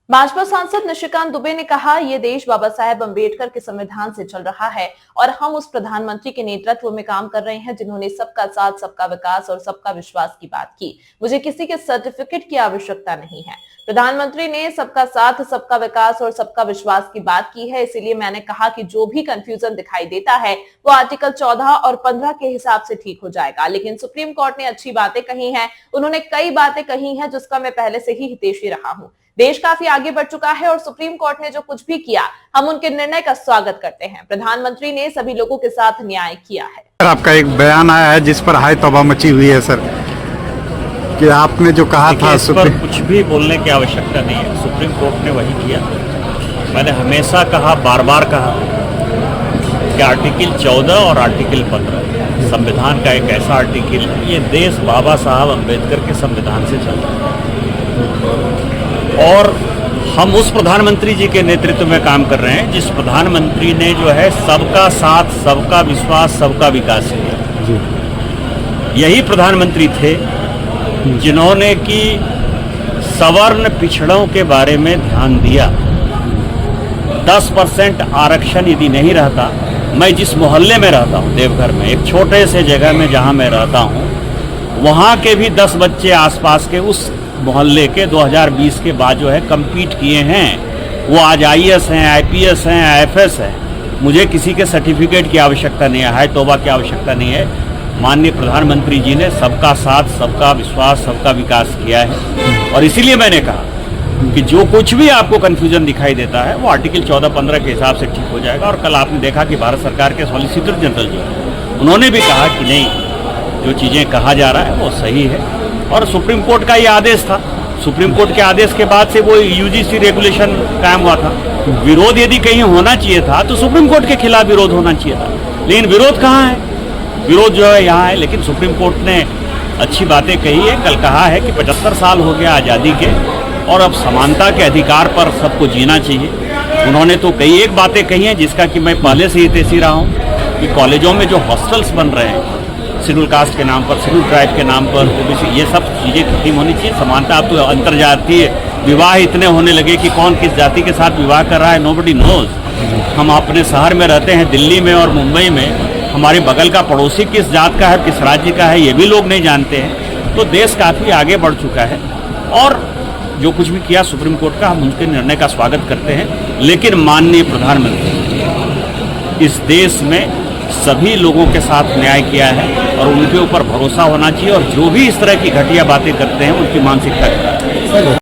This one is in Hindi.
भाजपा सांसद निशिकांत दुबे ने कहा, ये देश बाबा साहेब अम्बेडकर के संविधान से चल रहा है और हम उस प्रधानमंत्री के नेतृत्व में काम कर रहे हैं जिन्होंने सबका साथ, सबका विकास और सबका विश्वास की बात की। मुझे किसी के सर्टिफिकेट की आवश्यकता नहीं है। प्रधानमंत्री ने सबका साथ, सबका विकास और सबका विश्वास की बात की है, इसीलिए मैंने कहा कि जो भी कंफ्यूजन दिखाई देता है वो आर्टिकल 14 और 15 के हिसाब से ठीक हो जाएगा। लेकिन सुप्रीम कोर्ट ने अच्छी बातें कही हैं, उन्होंने कई बातें कही हैं जिसका मैं पहले से ही हितैषी रहा हूं। देश काफी आगे बढ़ चुका है और सुप्रीम कोर्ट ने जो कुछ भी किया, हम उनके निर्णय का स्वागत करते हैं। प्रधानमंत्री ने सभी लोगों के साथ न्याय किया है। सर, आपका एक बयान आया है जिस पर हाय तौबा मची हुई है सर, कि आपने जो कहा था इस पर कुछ भी बोलने की आवश्यकता नहीं है। सुप्रीम कोर्ट ने वही किया। मैंने हमेशा कहा, बार बार कहा कि आर्टिकल 14 और आर्टिकल 15 संविधान का एक ऐसा आर्टिकल, ये देश बाबा साहब अम्बेडकर के संविधान से चल रहा है और हम उस प्रधानमंत्री जी के नेतृत्व में काम कर रहे हैं जिस प्रधानमंत्री ने जो है सबका साथ, सबका विश्वास, सबका विकास किया। यही प्रधानमंत्री थे जिन्होंने कि सवर्ण पिछड़ों के बारे में ध्यान दिया। 10% आरक्षण यदि नहीं रहता, मैं जिस मोहल्ले में रहता हूँ देवघर में, एक छोटे से जगह में जहाँ मैं रहता हूँ, वहाँ के भी 10 बच्चे आसपास के उस मोहल्ले के 2020 के बाद जो है कम्पीट किए हैं। वो आज IAS हैं, IPS हैं, IFS हैं। मुझे किसी के सर्टिफिकेट की आवश्यकता नहीं है, हाय तौबा की आवश्यकता नहीं है। माननीय प्रधानमंत्री जी ने सबका साथ, सबका विश्वास, सबका विकास किया है और इसीलिए मैंने कहा कि जो कुछ भी आपको कन्फ्यूजन दिखाई देता है वो आर्टिकल 14-15 के हिसाब से ठीक हो जाएगा। और कल आपने देखा कि भारत सरकार के सॉलिसिटर जनरल जो है उन्होंने भी कहा कि नहीं, जो चीज़ें कहा जा रहा है वो सही है। और सुप्रीम कोर्ट का ये आदेश था। सुप्रीम कोर्ट के आदेश के बाद से वो UGC रेगुलेशन कायम हुआ था। विरोध यदि कहीं होना चाहिए था तो सुप्रीम कोर्ट के खिलाफ विरोध होना चाहिए था, लेकिन विरोध कहाँ है? विरोध जो है यहाँ है। लेकिन सुप्रीम कोर्ट ने अच्छी बातें कही है। कल कहा है कि 75 साल हो गया आज़ादी के और अब समानता के अधिकार पर सबको जीना चाहिए। उन्होंने तो कई एक बातें कही हैं जिसका कि मैं पहले से ही हितैषी रहा हूँ कि कॉलेजों में जो हॉस्टल्स बन रहे हैं शेड्यूल कास्ट के नाम पर, शेड्यूल ट्राइब के नाम पर, OBC, ये सब चीज़ें खत्म होनी चाहिए। समानता, अब तो अंतर्जातीय विवाह इतने होने लगे कि कौन किस जाति के साथ विवाह कर रहा है, नोबडी नोज। हम अपने शहर में रहते हैं, दिल्ली में और मुंबई में, हमारे बगल का पड़ोसी किस जात का है, किस राज्य का है, ये भी लोग नहीं जानते हैं। तो देश काफ़ी आगे बढ़ चुका है और जो कुछ भी किया सुप्रीम कोर्ट का, हम उनके निर्णय का स्वागत करते हैं। लेकिन माननीय प्रधानमंत्री इस देश में सभी लोगों के साथ न्याय किया है और उनके ऊपर भरोसा होना चाहिए और जो भी इस तरह की घटिया बातें करते हैं उनकी मानसिकता